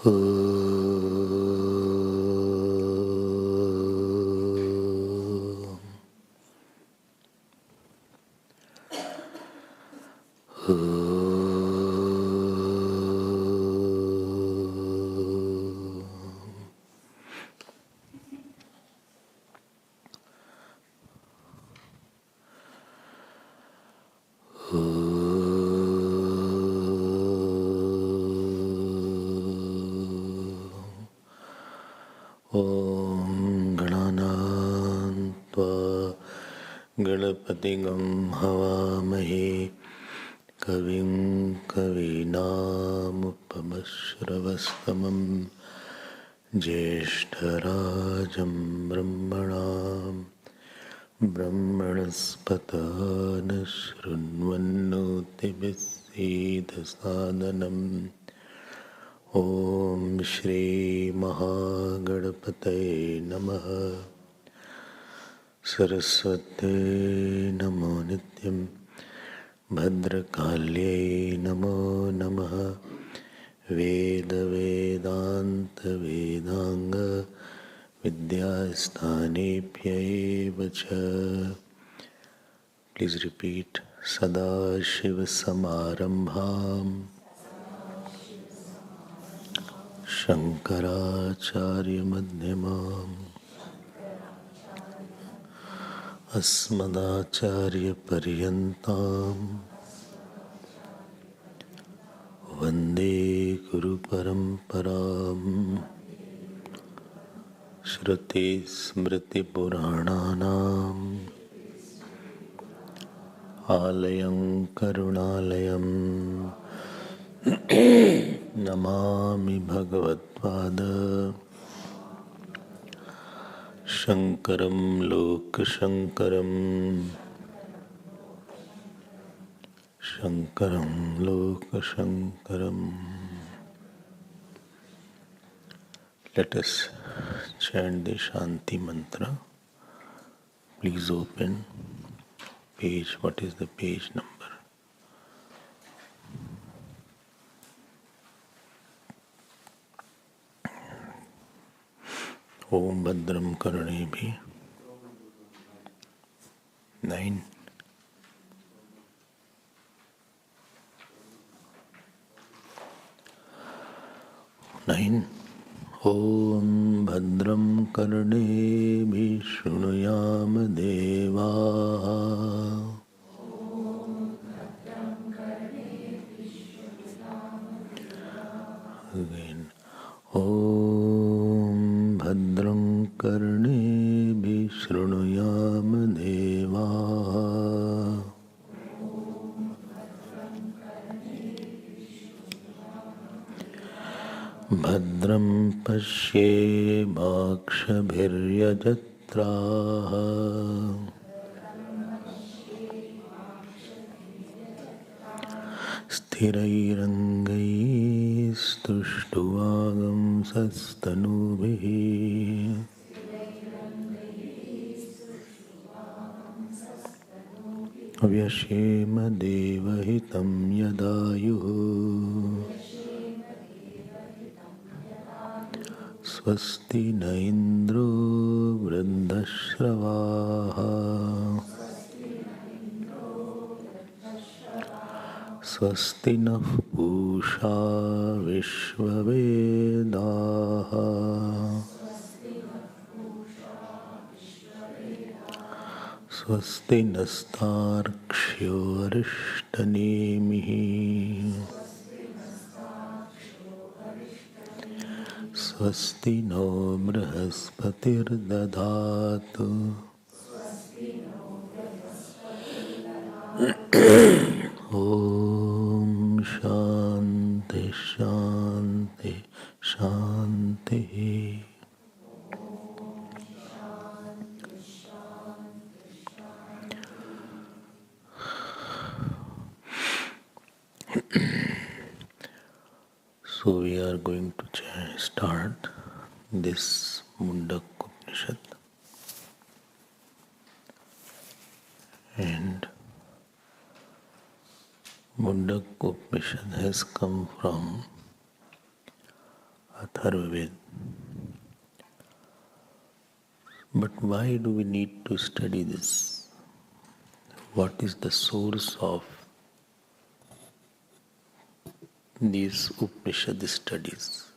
ॐ गणानां त्वा गणपतिगं हवामहे कविं कवीनामुपमश्रवस्तमं ज्येष्ठराजं ब्रह्मणां ब्रह्मणस्पत न शृण्वन्नोतिभिः सीदसादनम् ॐ श्री महागणपतये नमः। सरस्वत्यै नमो नित्यं भद्रकाल्यै नमो नमः। वेदान्त विद्यास्थानेभ्यैव च। Please repeat. सदाशिवसमारम्भाम् शङ्कराचार्यमध्यमाम् अस्मदाचार्यपर्यन्ताम् वन्दे गुरुपरम्पराम्। श्रुतिस्मृतिपुराणानाम् आलयं करुणालयम् नमामि भगवत्पाद शङ्करं लोकशङ्करम्। शङ्करं लोकशङ्करम्। Let us chant the Shanti mantra. Please open page. What is the page number? Om Bhadram Karunebhi. 9. 9. Om Bhadram Karunebhi Shrunuyam Devaः. Again. Om Bhadram Karunebhi Shrunuyam Devaः. Bhadram Pashyemakshabhiryajtraः. स्थिरैरङ्गैस्तुष्टुवागंसस्तनूभिः व्यशेम देवहितं यदायुः। स्वस्ति न इन्द्रो वृद्धश्रवाः स्वस्ति नः पूषा विश्ववेदाः। स्वस्ति नस्तार्क्ष्यो अरिष्टनेमिः। स्वस्ति नो बृहस्पतिर्दधातु। ॐ शान्ति शान्ति शान्तिः। So we are going to start this Mundaka Upanishad, and Mundaka Upanishad has come from Atharvaved. But why do we need to study this? What is the source of these Upanishad studies?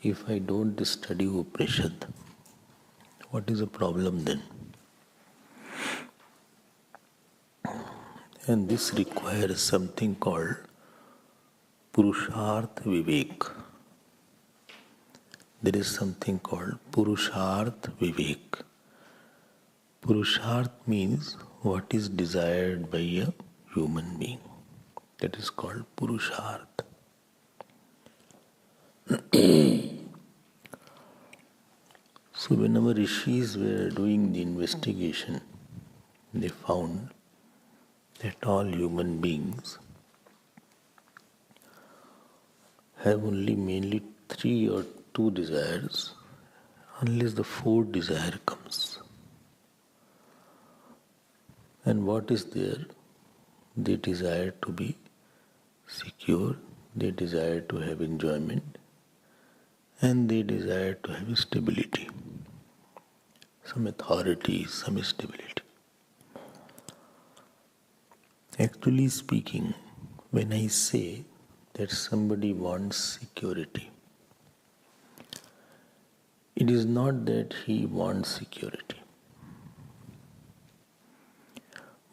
If I don't study Upanishad, what is the problem then? And this requires something called Purusharth Vivek. There is something called Purusharth Vivek. Purusharth means what is desired by a human being. That is called Purusharth. So when our rishis were doing the investigation, they found that all human beings have only mainly 3 or 2 desires, unless the 4th desire comes. And what is there? They desire to be secure, they desire to have enjoyment, and they desire to have stability, some authority, some stability. Actually speaking, when I say that somebody wants security, it is not that he wants security,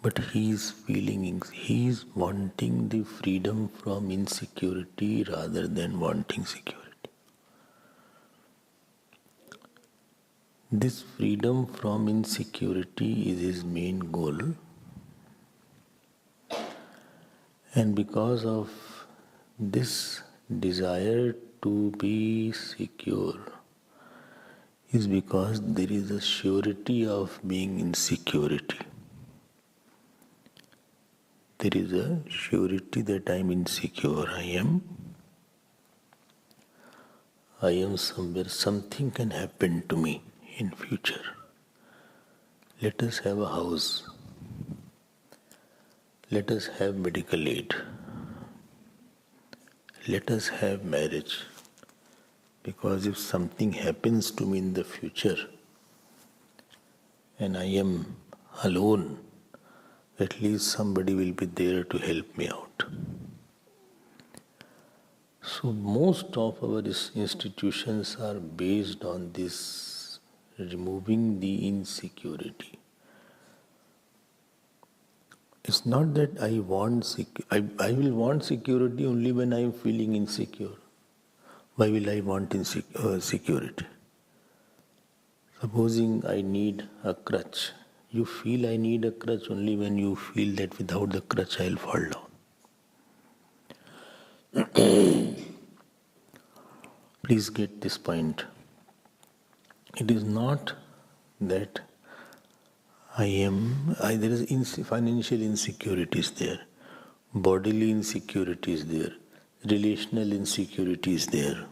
but he is wanting the freedom from insecurity rather than wanting security. This freedom from insecurity is his main goal, and because of this desire to be secure is because there is a surety of being in security. There is a surety that I am insecure. I am somewhere, something can happen to me in future. Let us have a house. Let us have medical aid. Let us have marriage. Because if something happens to me in the future and I am alone, at least somebody will be there to help me out. So most of our institutions are based on this, removing the insecurity. It's not that I want I will want security only when I am feeling insecure. Why will I want security? Supposing I need a crutch. You feel I need a crutch only when you feel that without the crutch I will fall down. Please get this point. It is not that there is financial insecurity is there, bodily insecurity is there, relational insecurity is there,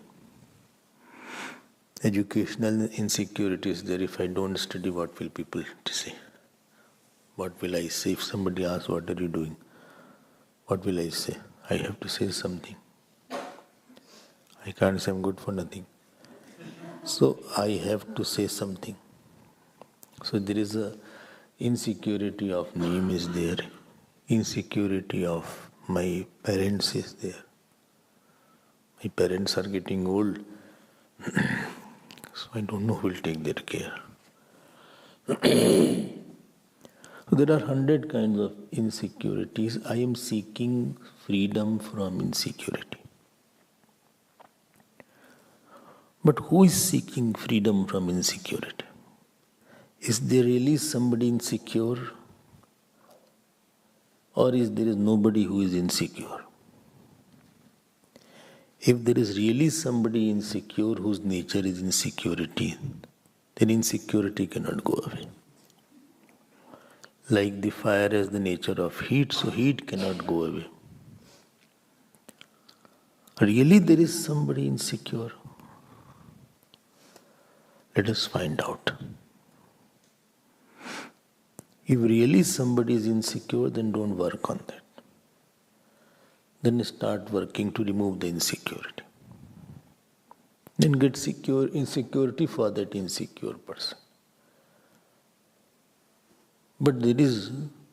educational insecurity is there. If I don't study, what will people say? What will I say? If somebody asks, what are you doing? What will I say? I have to say something. I can't say I'm good for nothing. So I have to say something. So there is a insecurity of name is there. Insecurity of my parents is there. My parents are getting old. So I don't know who will take their care. So there are 100 kinds of insecurities. I am seeking freedom from insecurity. But who is seeking freedom from insecurity? Is there really somebody insecure? Or is there nobody who is insecure? If there is really somebody insecure whose nature is insecurity, then insecurity cannot go away. Like the fire has the nature of heat, so heat cannot go away. Really there is somebody insecure? Let us find out. If really somebody is insecure, then don't work on that. Then start working to remove the insecurity. then get secure insecurity for that insecure person. But there is,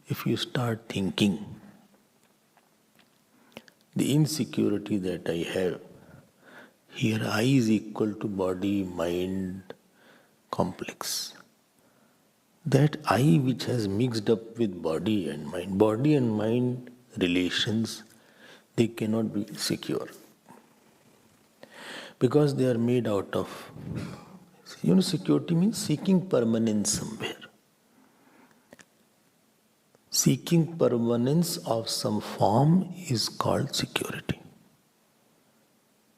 if you start thinking, the insecurity that I have, here I is equal to body, mind, complex. That I which has mixed up with body and mind relations, they cannot be secure. Because they are made out of, security means seeking permanence somewhere. Seeking permanence of some form is called security.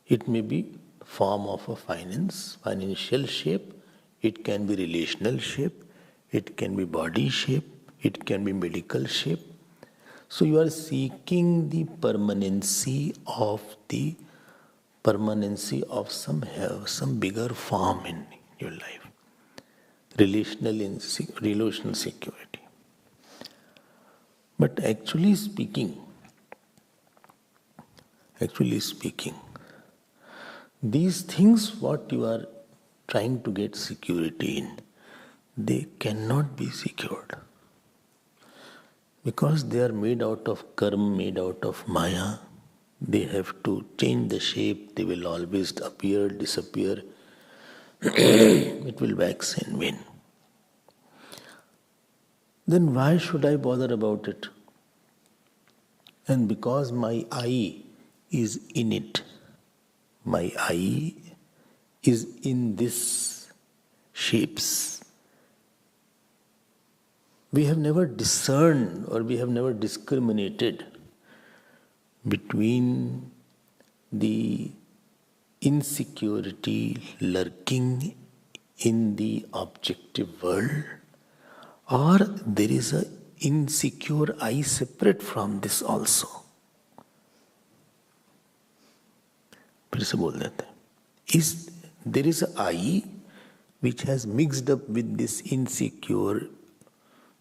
It may be form of a financial shape, it can be relational shape, it can be body shape, it can be medical shape. So you are seeking the permanency of some bigger form in your life. Relational security. But actually speaking, these things what you are trying to get security in, they cannot be secured. Because they are made out of karma, made out of maya, they have to change the shape, they will always appear, disappear. It will wax and wane. Then why should I bother about it? And because my I is in it, my I is in these shapes, we have never discerned or we have never discriminated between the insecurity lurking in the objective world, or there is an insecure I separate from this also. फिर से बोल देते हैं. There is an I which has mixed up with this insecure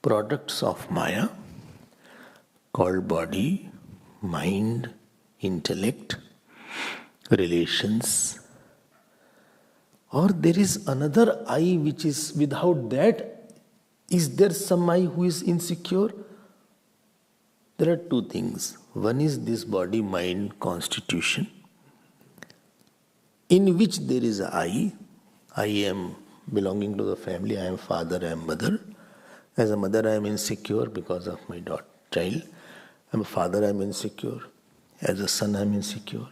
products of Maya called body, mind, intellect, relations. Or there is another I which is without that. Is there some I who is insecure? There are two things. One is this body, mind, constitution, in which there is a I. I am belonging to the family, I am father, I am mother. As a mother I am insecure because of my child. I am a father, I am insecure. As a son I am insecure.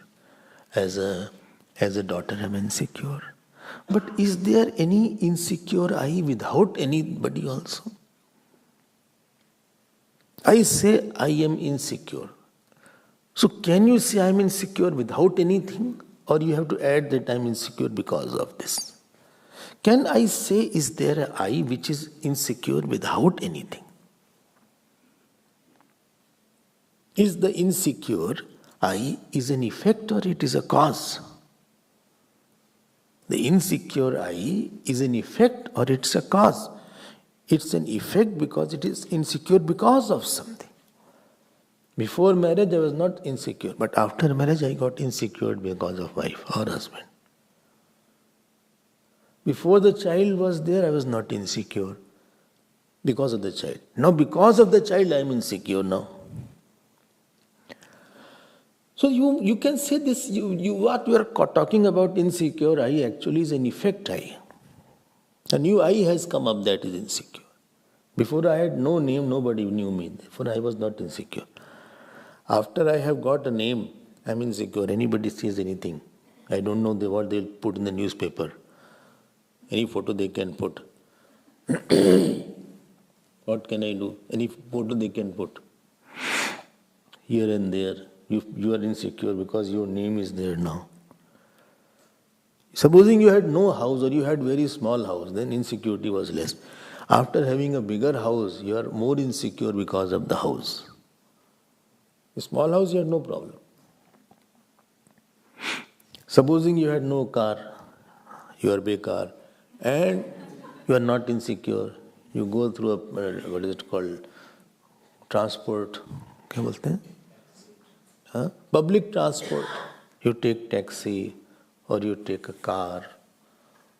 As a daughter I am insecure. But is there any insecure I without anybody also? I say I am insecure. So can you say I am insecure without anything? Or you have to add that I am insecure because of this? Can I say, is there an I which is insecure without anything? Is the insecure I is an effect or it is a cause? The insecure I is an effect or it's a cause? It's an effect because it is insecure because of something. Before marriage I was not insecure, but after marriage I got insecure because of wife or husband. Before the child was there I was not insecure because of the child. Now because of the child I am insecure now. So you can say this, what you are talking about insecure I actually is an effect I. A new I has come up that is insecure. Before I had no name, nobody knew me. Therefore I was not insecure. After I have got a name, I am insecure. Anybody says anything. I don't know what they will put in the newspaper. Any photo they can put. What can I do? Any photo they can put. Here and there. You are insecure because your name is there now. Supposing you had no house or you had very small house, then insecurity was less. After having a bigger house, you are more insecure because of the house. A small house, you had no problem. Supposing you had no car, you are bekar, and you are not insecure. You go through a, what is it called, transport, क्या बोलते हैं? Public transport. You take taxi or you take a car,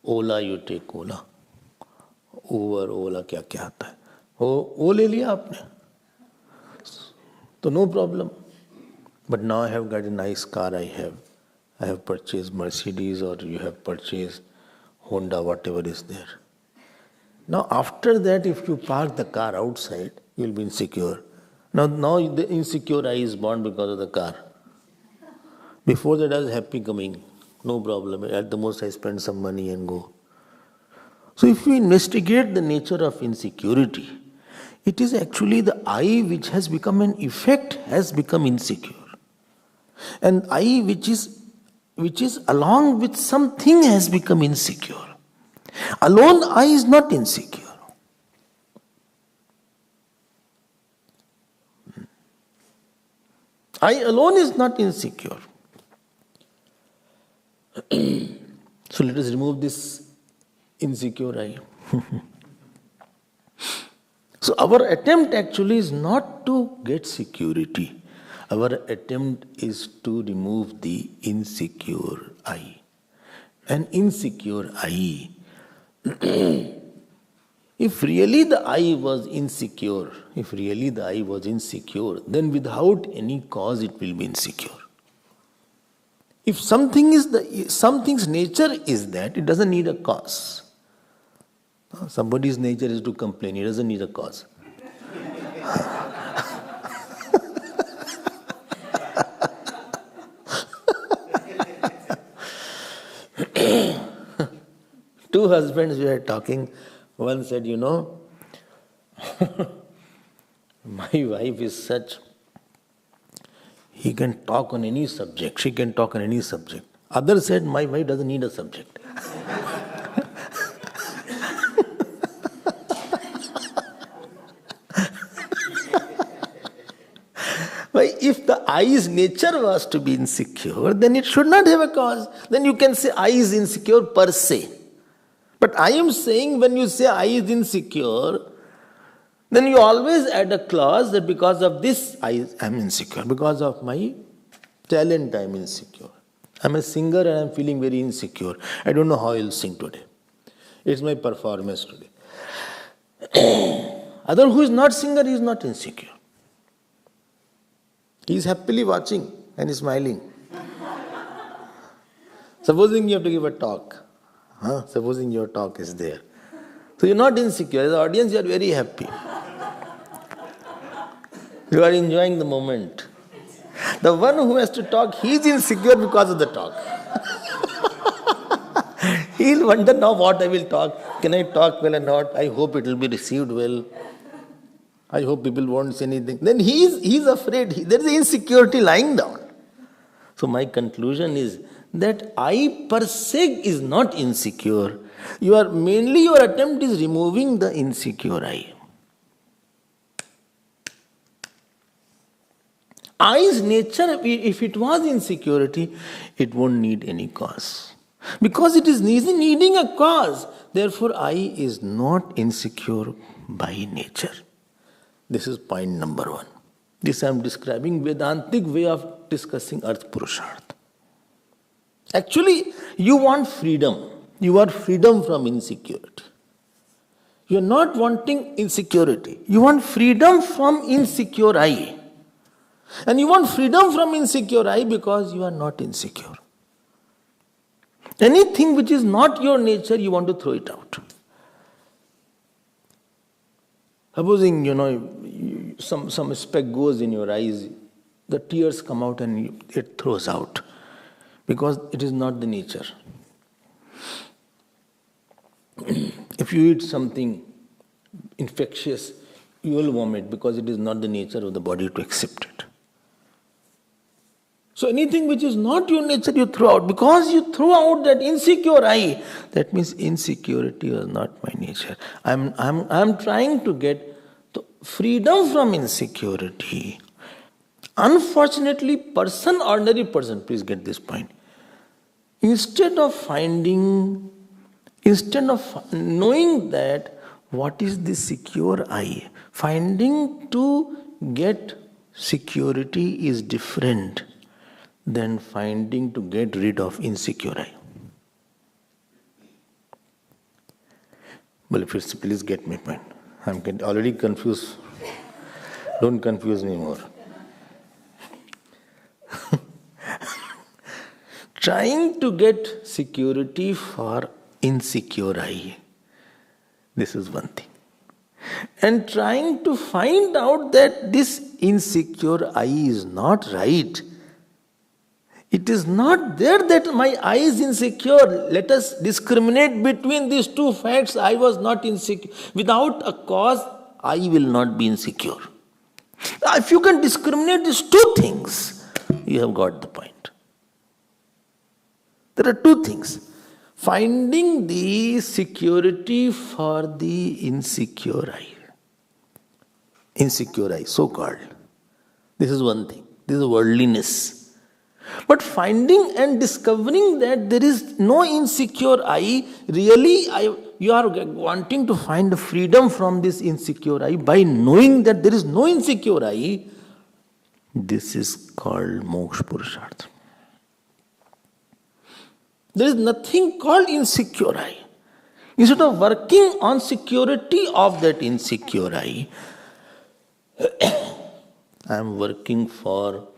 Ola, you take Ola. Uber, Ola, क्या क्या आता है वो ले लिया आपने तो no problem. But now I have got a nice car, I have purchased Mercedes, or you have purchased Honda, whatever is there. Now after that, if you park the car outside, you will be insecure. Now the insecure I is born because of the car. Before that I was happy coming, no problem. At the most I spend some money and go. So if we investigate the nature of insecurity, it is actually the I which has become an effect has become insecure. And I which is along with something has become insecure. Alone I is not insecure. I alone is not insecure. So let us remove this insecure I. So our attempt actually is not to get security. Our attempt is to remove the insecure I. An insecure I. If really the I was insecure, then without any cause it will be insecure. If something's nature is that, it doesn't need a cause. Somebody's nature is to complain, he doesn't need a cause. Two husbands were talking. One said, my wife is such, he can talk on any subject, she can talk on any subject. Other said, my wife doesn't need a subject. If the I's nature was to be insecure, then it should not have a cause. Then you can say I is insecure per se. But I am saying when you say I is insecure, then you always add a clause that because of this I am insecure. Because of my talent I am insecure. I am a singer and I am feeling very insecure. I don't know how I will sing today. It's my performance today. Other who is not singer, he is not insecure. He is happily watching and smiling. Supposing you have to give a talk. Supposing your talk is there. So you are not insecure. As an audience, you are very happy. You are enjoying the moment. The one who has to talk, he is insecure because of the talk. He will wonder now what I will talk. Can I talk well or not? I hope it will be received well. I hope people won't say anything. Then he is afraid. There is insecurity lying down. So my conclusion is that I per se is not insecure. Mainly your attempt is removing the insecure I. I's nature, if it was insecurity, it won't need any cause. Because it is needing a cause. Therefore, I is not insecure by nature. This is point number one. This I am describing Vedantic way of discussing Arth Purusharth. Actually, you want freedom. You want freedom from insecurity. You are not wanting insecurity. You want freedom from insecure I. And you want freedom from insecure I because you are not insecure. Anything which is not your nature, you want to throw it out. Supposing, some speck goes in your eyes, the tears come out and it throws out. Because it is not the nature. If you eat something infectious, you will vomit because it is not the nature of the body to accept it. So anything which is not your nature, you throw out. Because you throw out that insecure I, that means insecurity was not my nature. I'm trying to get the freedom from insecurity. Unfortunately, ordinary person, please get this point. Instead of knowing that what is the secure I, finding to get security is different than finding to get rid of insecure I. Well, please get my point. I'm already confused. Don't confuse me more. Trying to get security for insecure I. This is one thing. And trying to find out that this insecure I is not right. It is not there that my I is insecure. Let us discriminate between these two facts. I was not insecure. Without a cause, I will not be insecure. If you can discriminate these two things, you have got the point. There are two things. Finding the security for the insecure I, so-called. This is one thing. This is worldliness. But finding and discovering that there is no insecure I, really you are wanting to find the freedom from this insecure I by knowing that there is no insecure I. This is called moksha purushartha. There is nothing called insecure I. Instead of working on security of that insecure I am working for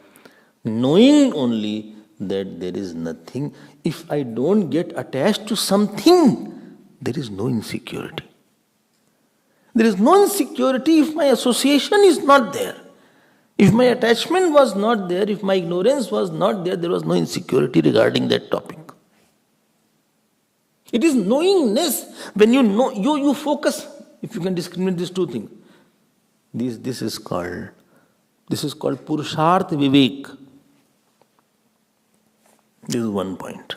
knowing only that there is nothing. If I don't get attached to something, there is no insecurity. There is no insecurity if my association is not there. If my attachment was not there, if my ignorance was not there, there was no insecurity regarding that topic. It is knowingness. When you know, you focus. If you can discriminate these two things, this is called Purusharth Vivek. This is one point.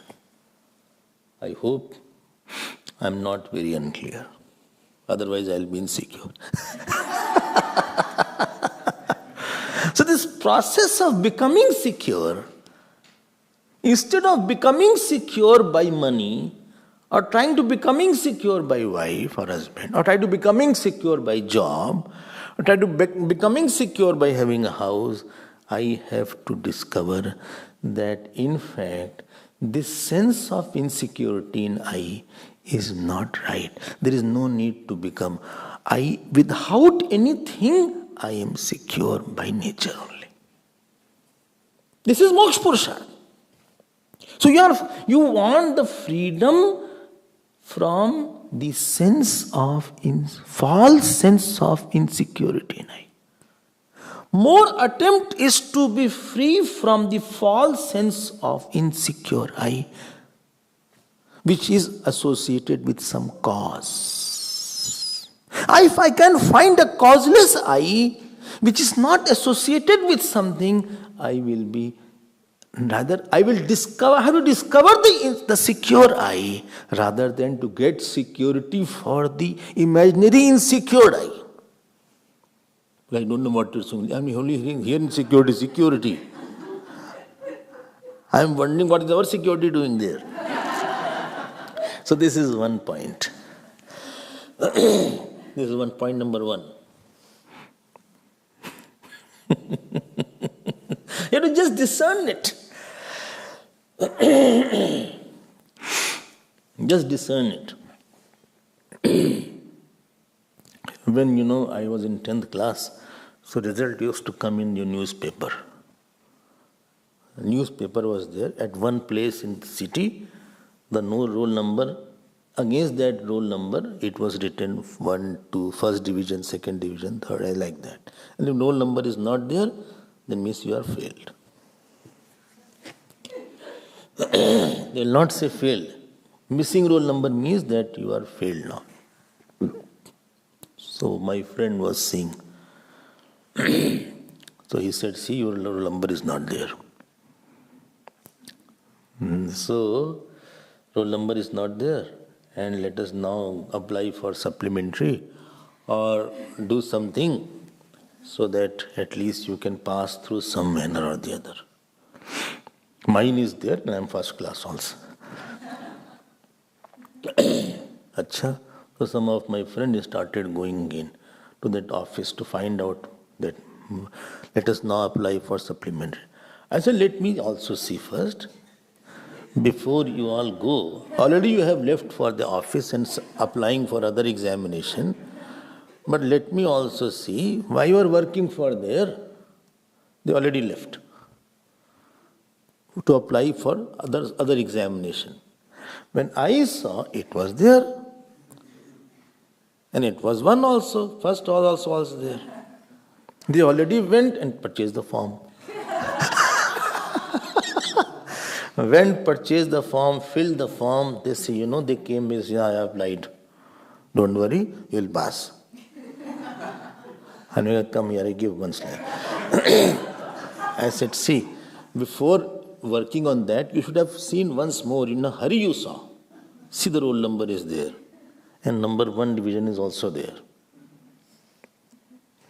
I hope I am not very unclear. Otherwise, I will be insecure. So this process of becoming secure, instead of becoming secure by money, or trying to becoming secure by wife or husband, or try to becoming secure by job, or try to becoming secure by having a house, I have to discover that in fact this sense of insecurity in I is not right. There is no need to become I. Without anything, I am secure by nature only. This is moksha purushartha. So you want the freedom from the false sense of insecurity in I. More attempt is to be free from the false sense of insecure I, which is associated with some cause. If I can find a causeless I, which is not associated with something, I have to discover the secure I, rather than to get security for the imaginary insecure I. I don't know what you're saying. I'm only hearing security. I'm wondering what is our security doing there. So this is one point. This is one point number one. You have to just discern it. Just discern it. When I was in 10th class, so result used to come in your newspaper. A newspaper was there at one place in the city, the roll number. Against that roll number, it was written 1, 2, first division, second division, third, like that. And if roll number is not there, then means you are failed. They will not say failed. Missing roll number means that you are failed now. So my friend was saying, so he said, see, your roll number is not there. So, roll number is not there, and let us now apply for supplementary or do something so that at least you can pass through some manner or the other. Mine is there and I am first class also. Achha. So some of my friends started going in to that office to find out that let us now apply for supplementary. I said, let me also see first before you all go, already you have left for the office and applying for other examination. But let me also see why you are working for there. They already left to apply for other examination. When I saw, it was there. And it was one also. First also was there. They already went and purchased the form. Went, purchased the form, filled the form. They say, they came, they say, I applied. Don't worry, you'll pass. And we come here, I give one slide. I said, see, before working on that, you should have seen once more. In a hurry you saw. See, the roll number is there. And number 1 division is also there.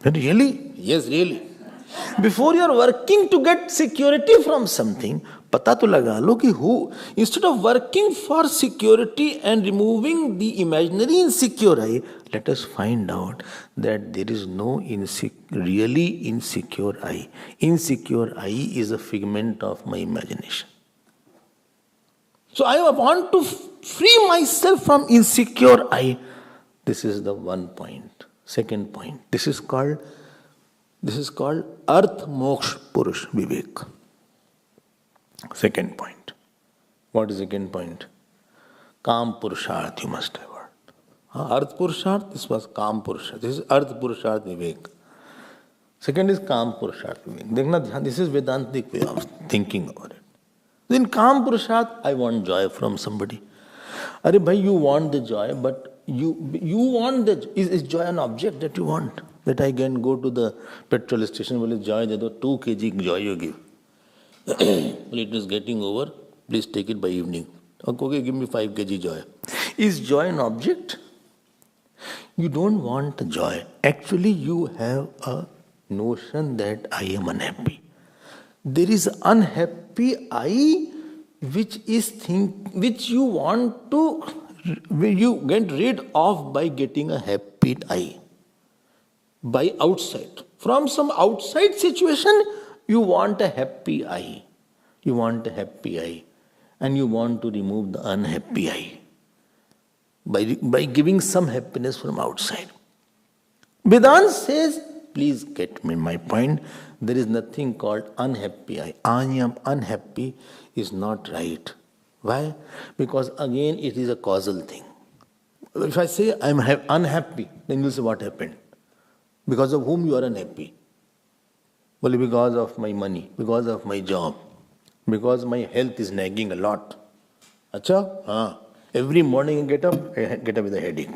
Really? Yes, really. Before you are working to get security from something, pata to laga lo ki who, instead of working for security and removing the imaginary insecure I, let us find out that there is no really insecure I. Insecure I is a figment of my imagination. So I want to free myself from insecure I. This is the one point. Second point. This is called Arth Moksha Purush Vivek. Second point. What is second point? Kam Purusharth you must have heard. Arth Purusharth, this was Kam Purusharth. This is Arth Purusharth Vivek. Second is Kam Purusharth Vivek. This is Vedantic way of thinking about it. In Kam Purusharth, I want joy from somebody. Are bhai, you want the joy, but you want is joy an object that you want? That I can go to the petrol station, well, joy, 2 kg joy you give. Well, it is getting over, please take it by evening. Okay, give me 5 kg joy. Is joy an object? You don't want joy. Actually, you have a notion that I am unhappy. There is unhappy I which you want to you get rid of by getting a happy I. By outside. From some outside situation, you want a happy I. You want a happy I. And you want to remove the unhappy I. By giving some happiness from outside. Vedanta says, please get me my point, there is nothing called unhappy I. I am unhappy is not right. Why? Because again it is a causal thing. If I say I am unhappy, then you will say what happened? Because of whom you are unhappy? Well, because of my money, because of my job, because my health is nagging a lot. Acha? Every morning I get up with a headache.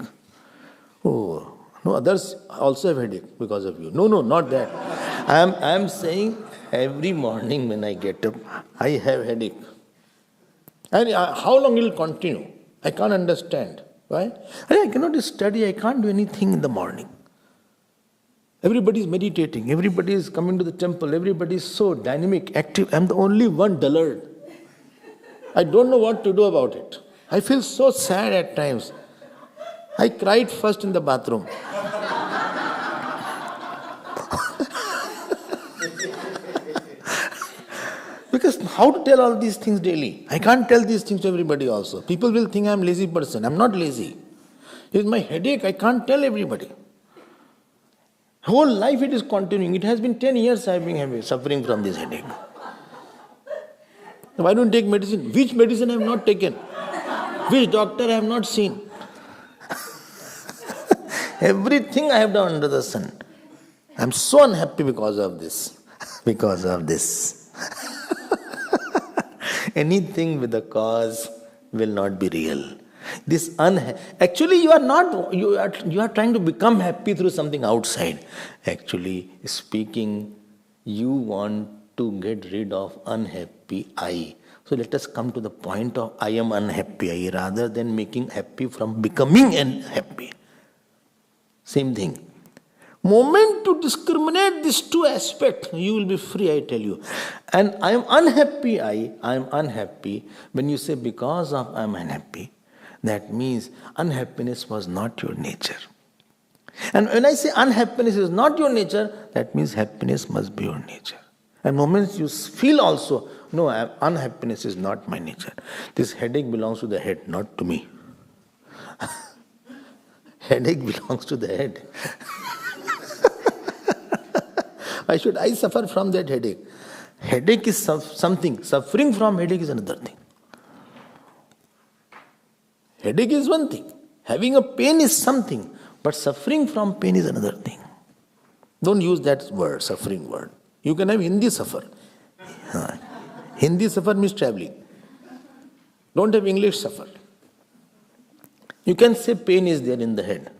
Oh, no, others also have headache because of you. No, not that. I am saying every morning when I get up, I have headache. And how long it will continue? I can't understand. Why? I cannot study, I can't do anything in the morning. Everybody is meditating, everybody is coming to the temple, everybody is so dynamic, active. I am the only one dullard. I don't know what to do about it. I feel so sad at times. I cried first in the bathroom. Because how to tell all these things daily? I can't tell these things to everybody also. People will think I am a lazy person. I am not lazy. It is my headache. I can't tell everybody. Whole life it is continuing. It has been 10 years I have been suffering from this headache. Why don't you take medicine? Which medicine I have not taken? Which doctor I have not seen? Everything I have done under the sun. I am so unhappy because of this. Because of this. Anything with a cause will not be real. Actually, you are trying to become happy through something outside. Actually, speaking, you want to get rid of unhappy I. So let us come to the point of I am unhappy I rather than making happy from becoming unhappy. Same thing. Moment to discriminate these two aspects, you will be free, I tell you. And I am unhappy I am unhappy. When you say because of I am unhappy, that means unhappiness was not your nature. And when I say unhappiness is not your nature, that means happiness must be your nature. And moments you feel also, no, unhappiness is not my nature. This headache belongs to the head, not to me. Headache belongs to the head. Why should I suffer from that headache? Headache is something. Suffering from headache is another thing. Headache is one thing. Having a pain is something. But suffering from pain is another thing. Don't use that word, suffering word. You can have Hindi suffer. Hindi suffer means traveling. Don't have English suffer. You can say pain is there in the head.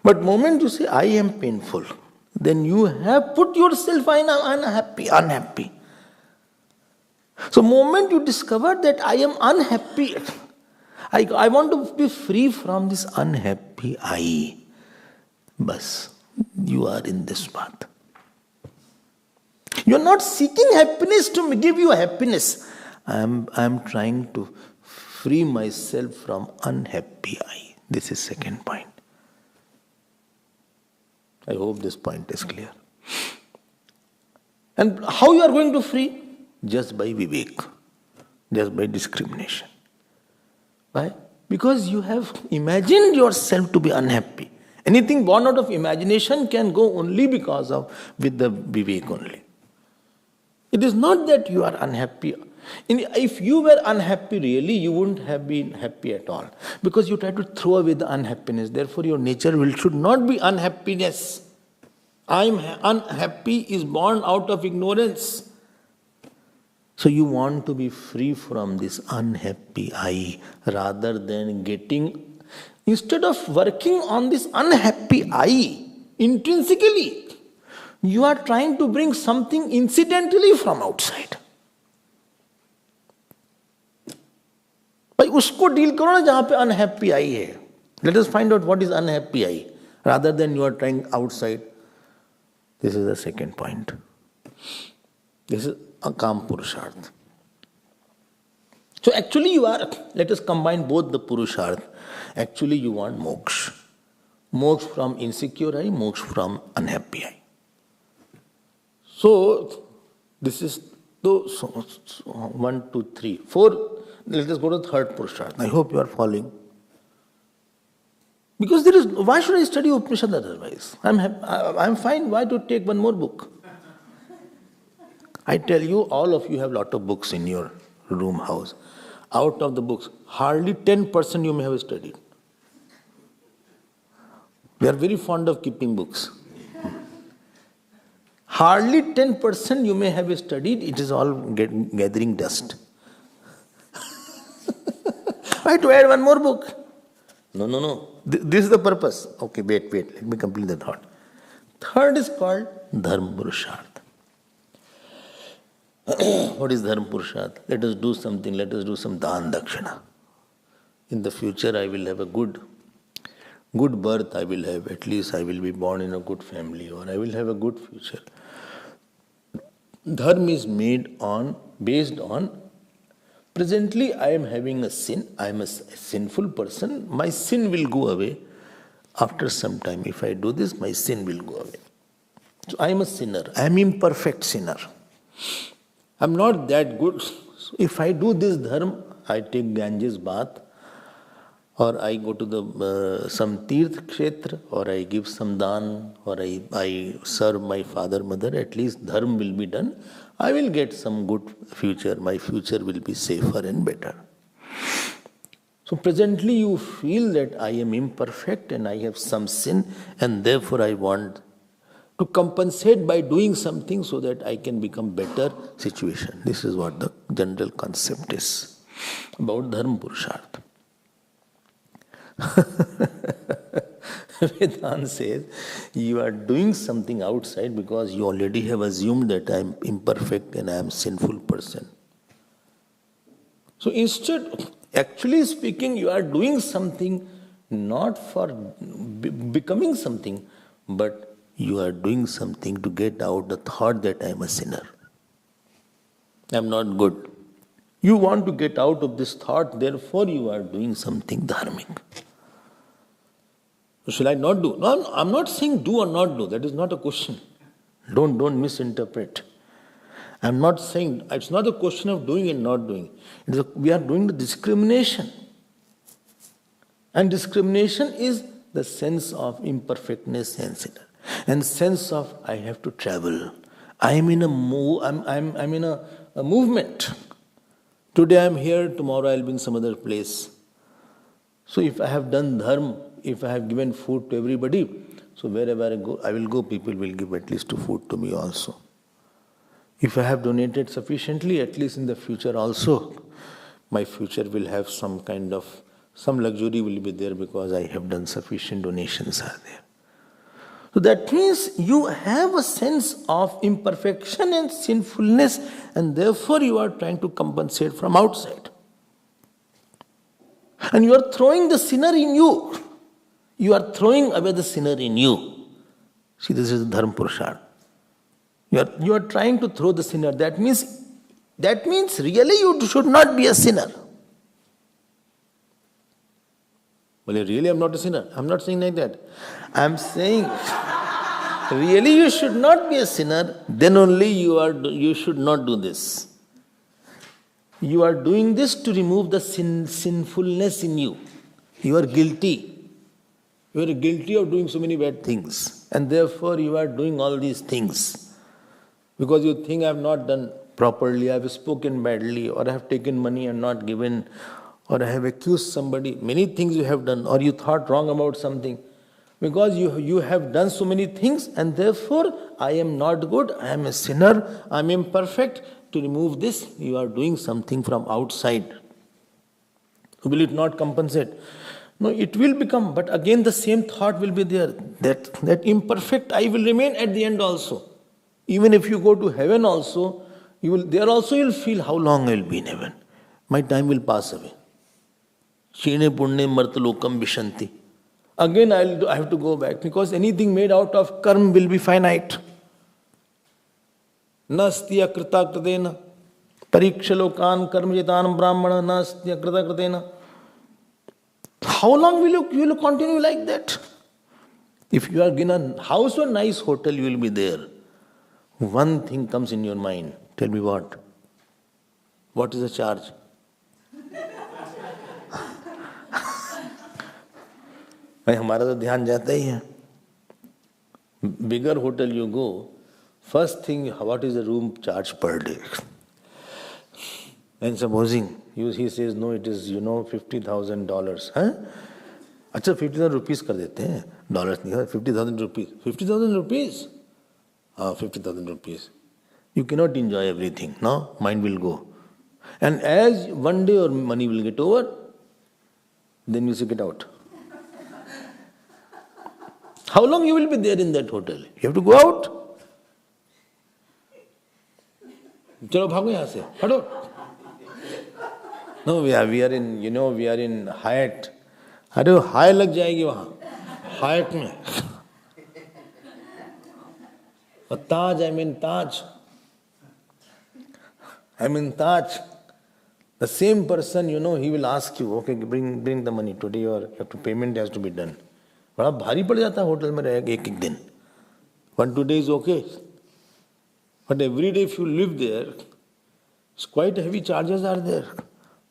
But moment you say, I am painful, then you have put yourself in unhappy. So moment you discover that I am unhappy, I want to be free from this unhappy I. Bas, you are in this path. You are not seeking happiness to give you happiness. I am trying to free myself from unhappy I. This is second point. I hope this point is clear. And how you are going to free? Just by vivek, just by discrimination. Why? Because you have imagined yourself to be unhappy. Anything born out of imagination can go only because of with the vivek only. It is not that you are unhappy. If you were unhappy really, you wouldn't have been happy at all. Because you try to throw away the unhappiness. Therefore, your nature should not be unhappiness. I am unhappy is born out of ignorance. So you want to be free from this unhappy I rather than instead of working on this unhappy I intrinsically, you are trying to bring something incidentally from outside. भाई उसको deal करो ना जहां पे unhappy I है. Let us find out what is unhappy I rather than you are trying outside. This is the second point. This is a Kam Purusharth. So actually let us combine both the Purusharth. Actually you want moksha. Moksha from insecure I, moksha from unhappy I. So this is 1, 2, 3, 4. Let us go to the third Purusharth. I hope you are following. Because why should I study Upanishad otherwise? I'm fine. Why to take one more book? I tell you, all of you have lot of books in your room house. Out of the books, hardly 10% you may have studied. We are very fond of keeping books. Hardly 10% you may have studied, it is all gathering dust. Why to add one more book? No. This is the purpose. Okay, wait, let me complete the thought. Third is called Dharma Purusharth. What is Dharma Purusharth? Let us do something, let us do some Dan Dakshina. In the future I will have a good birth, I will have, at least I will be born in a good family, or I will have a good future. Dharma is based on, presently I am having a sin, I am a sinful person, my sin will go away after some time. If I do this, my sin will go away. So I am a sinner, I am imperfect sinner. I am not that good. So if I do this dharma, I take Ganges bath, or I go to some tirth kshetra, or I give some dan, or I serve my father, mother, at least dharma will be done. I will get some good future. My future will be safer and better. So presently you feel that I am imperfect and I have some sin, and therefore I want to compensate by doing something so that I can become better situation. This is what the general concept is about Dharma Purusharth. Vedanta says you are doing something outside because you already have assumed that I am imperfect and I am sinful person. So instead, actually speaking, you are doing something not for becoming something, but you are doing something to get out the thought that I am a sinner. I am not good. You want to get out of this thought, therefore you are doing something dharmic. Shall I not do? No, I'm not saying do or not do. That is not a question. Don't misinterpret. I'm not saying, it's not a question of doing and not doing. We are doing the discrimination. And discrimination is the sense of imperfectness and sense of I have to travel. I am in I'm in a movement. Today I am here, tomorrow I will be in some other place. So if I have done dharma, if I have given food to everybody, so wherever I will go, people will give at least food to me also. If I have donated sufficiently, at least in the future also, my future will have some luxury will be there because I have done sufficient donations are there. So that means you have a sense of imperfection and sinfulness, and therefore you are trying to compensate from outside. And you are throwing the sinner in you. You are throwing away the sinner in you. See, this is the Dharma Purusharth. You are trying to throw the sinner. That means really you should not be a sinner. Well, really I'm not a sinner. I'm not saying like that. I'm saying really you should not be a sinner, then only you should not do this. You are doing this to remove the sinfulness in you. You are guilty. You are guilty of doing so many bad things. And therefore you are doing all these things. Because you think I have not done properly, I have spoken badly, or I have taken money and not given, or I have accused somebody. Many things you have done, or you thought wrong about something. Because you have done so many things, and therefore I am not good, I am a sinner, I am imperfect. To remove this, you are doing something from outside. Will it not compensate? No, it will become, but again the same thought will be there. That imperfect I will remain at the end also. Even if you go to heaven also, there also you will feel how long I will be in heaven. My time will pass away. Shine punne martalokam vishanti. Again I have to go back, because anything made out of karma will be finite. Nastya krita kritena. Parikshalokan karmajitan brahmana nastya krita kritena. How long will you continue like that? If you are in a house or nice hotel, you will be there. One thing comes in your mind. Tell me what? What is the charge? भाई हमारा तो ध्यान जाता ही है. Bigger hotel you go, first thing, what is the room charge per day? And supposing he says no, it is $50,000. Huh? अच्छा 50,000 rupees कर देते हैं, dollars नहीं, 50,000 rupees. 50,000 rupees? 50,000 rupees. You cannot enjoy everything. No, mind will go. And as one day your money will get over, then you say get out. How long you will be there in that hotel? You have to go out. चलो भागो यहाँ से, हटो. No, we are in Hyatt. अरे हाय लग जाएगी वहाँ, Hyatt में. Taj, I'm in Taj. The same person, he will ask you, okay, bring the money today, or payment has to be done. बड़ा भारी पड़ जाता है होटल में रहेगा एक दिन. 1-2 days okay. But every day if you live there, it's quite heavy charges are there.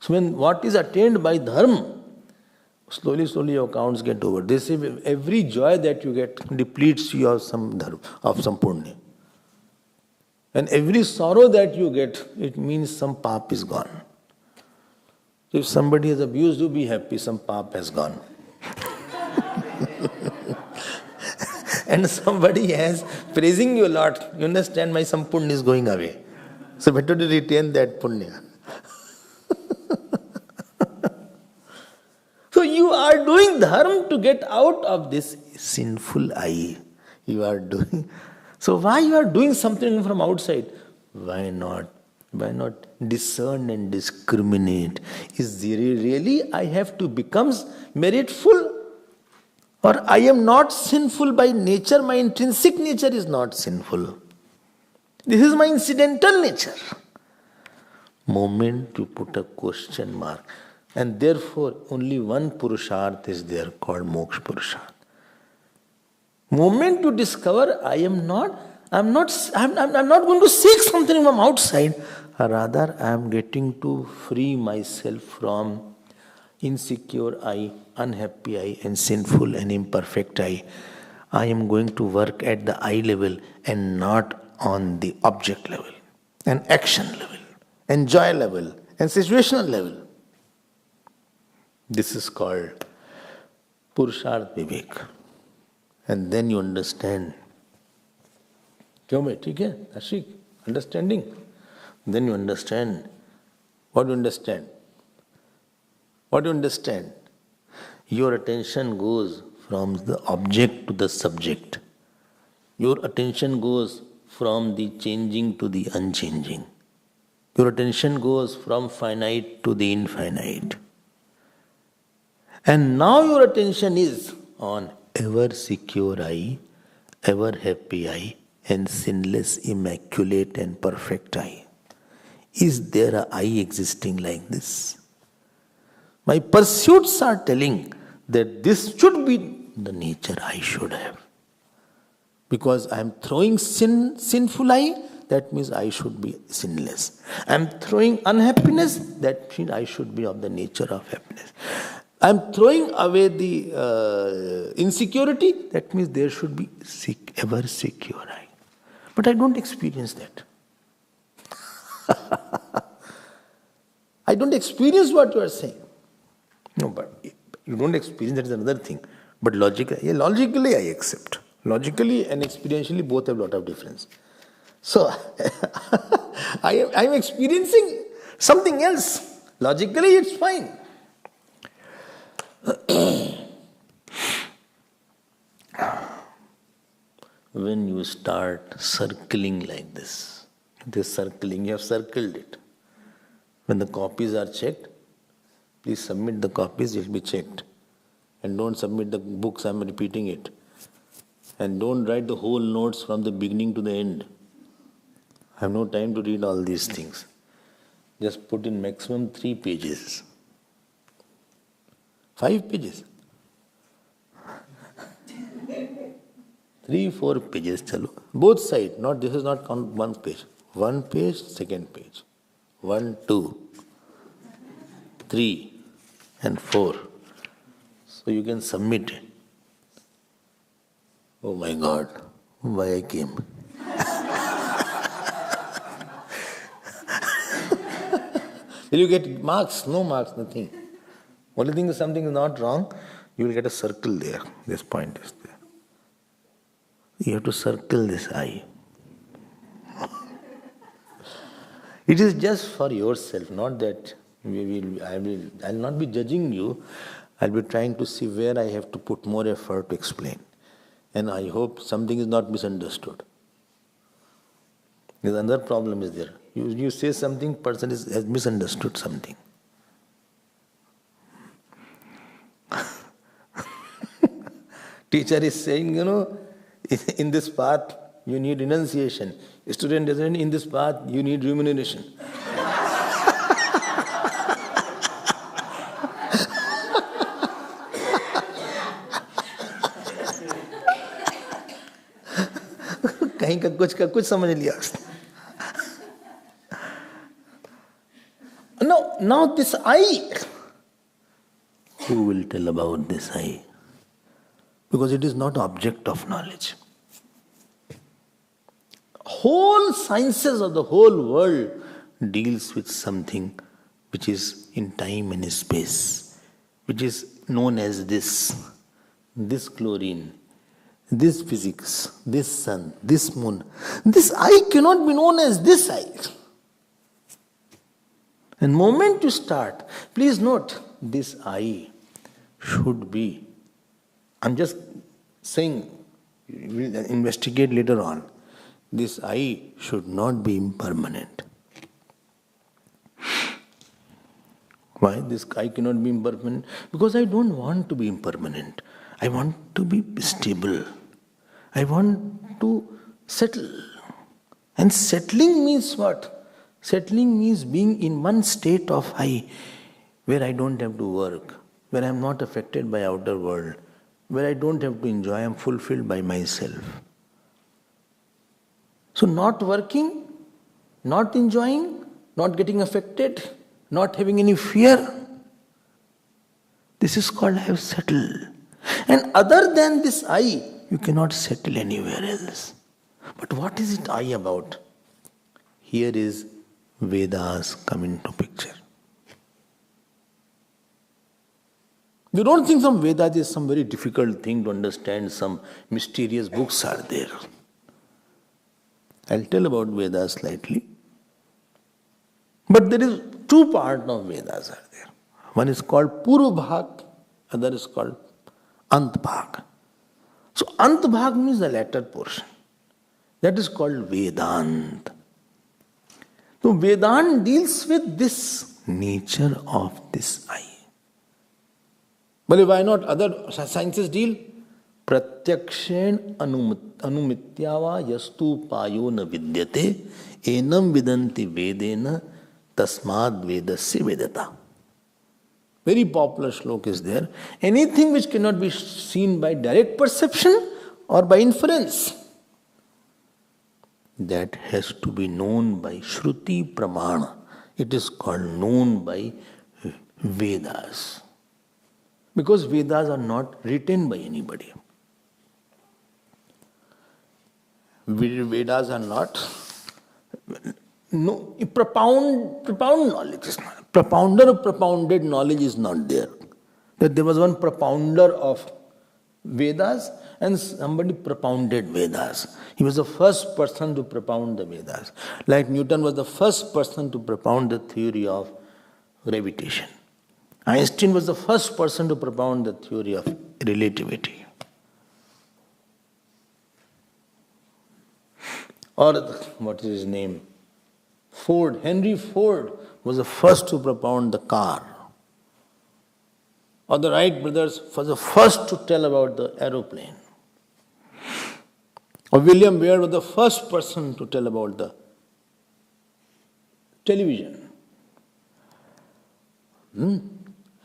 So when what is attained by dharma, slowly your accounts get over. They say every joy that you get depletes you of some dharma, of some punya. And every sorrow that you get, it means some pap is gone. So if somebody has abused you, be happy, some pap has gone. And somebody has praising you a lot, you understand, my some punya is going away. So better to retain that punya. So you are doing dharma to get out of this sinful I. You are doing. So why you are doing something from outside? Why not? Why not discern and discriminate? Is there really I have to become meritful? Or I am not sinful by nature, my intrinsic nature is not sinful. This is my incidental nature. Moment you put a question mark. And therefore only one Purusharth is there called Moksha Purusharth. Moment you discover I am not, I'm not going to seek something from outside. Rather, I am getting to free myself from insecure I, unhappy I, and sinful and imperfect I. I am going to work at the I level and not on the object level, and action level, and joy level, and situational level. This is called Purusharth Vivek. And then you understand. क्यों भाई ठीक है आशिक understanding? Then you understand. What do you understand? What do you understand? Your attention goes from the object to the subject. Your attention goes from the changing to the unchanging. Your attention goes from finite to the infinite. And now your attention is on ever secure I, ever happy I, and sinless, immaculate, and perfect I. Is there a I existing like this? My pursuits are telling that this should be the nature I should have. Because I am throwing sinful I, that means I should be sinless. I am throwing unhappiness, that means I should be of the nature of happiness. I am throwing away the insecurity, that means there should be ever secure I. But I don't experience that. I don't experience what you are saying. No, but you don't experience, that is another thing. But logically I accept. Logically and experientially both have a lot of difference. So, I am experiencing something else. Logically it's fine. When you start circling like this circling, you have circled it. When the copies are checked, please submit the copies, it will be checked. And don't submit the books, I am repeating it. And don't write the whole notes from the beginning to the end. I have no time to read all these things. Just put in maximum 3 pages. 5 pages. 3-4 pages, chalo. Both sides, this is not one page. 1 page, second page. 1, 2, 3, and 4. So you can submit it. Oh my God, why I came? Will you get marks? No marks, nothing. Only thing is something is not wrong, you will get a circle there. This point is there. You have to circle this I. It is just for yourself, not that I'll not be judging you. I'll be trying to see where I have to put more effort to explain. And I hope something is not misunderstood. Because another problem is there. You say something, person has misunderstood something. Teacher is saying, in this path you need renunciation. Student is saying, in this path you need remuneration. कहीं का कुछ समझ लिया उसने. Now this I, who will tell about this I? Because it is not object of knowledge. Whole sciences of the whole world deals with something which is in time and space, which is known as this chlorine, this physics, this sun, this moon. This I cannot be known as this I. And moment you start, please note, this I should be, I'm just saying, we'll investigate later on, this I should not be impermanent. Why this I cannot be impermanent? Because I don't want to be impermanent. I want to be stable. I want to settle. And settling means what? Settling means being in one state of I, where I don't have to work, where I am not affected by outer world, where I don't have to enjoy, I am fulfilled by myself. So not working, not enjoying, not getting affected, not having any fear, this is called I have settled. And other than this I, you cannot settle anywhere else. But what is it I about? Here is Vedas come into picture. We don't think some Vedas is some very difficult thing to understand, some mysterious books are there. I'll tell about Vedas slightly. But there is two parts of Vedas are there. One is called Purva Bhag, other is called Ant Bhag. So Ant Bhag means the latter portion. That is called Vedant. So Vedant deals with this nature of this I. But why not other sciences deal? Pratyakshen anumityava yastu payo na vidyate enam vidanti vedena tasmad vedasya vedata. Very popular shlok is there. Anything which cannot be seen by direct perception or by inference, that has to be known by Shruti Pramana. It is called known by Vedas. Because Vedas are not written by anybody. Vedas are not propound knowledge is not. Propounder of propounded knowledge is not there. That there was one propounder of Vedas and somebody propounded Vedas. He was the first person to propound the Vedas. Like Newton was the first person to propound the theory of gravitation. Einstein was the first person to propound the theory of relativity. Or what is his name? Ford, Henry Ford was the first to propound the car. Or the Wright brothers was the first to tell about the aeroplane. Or William Baird was the first person to tell about the television.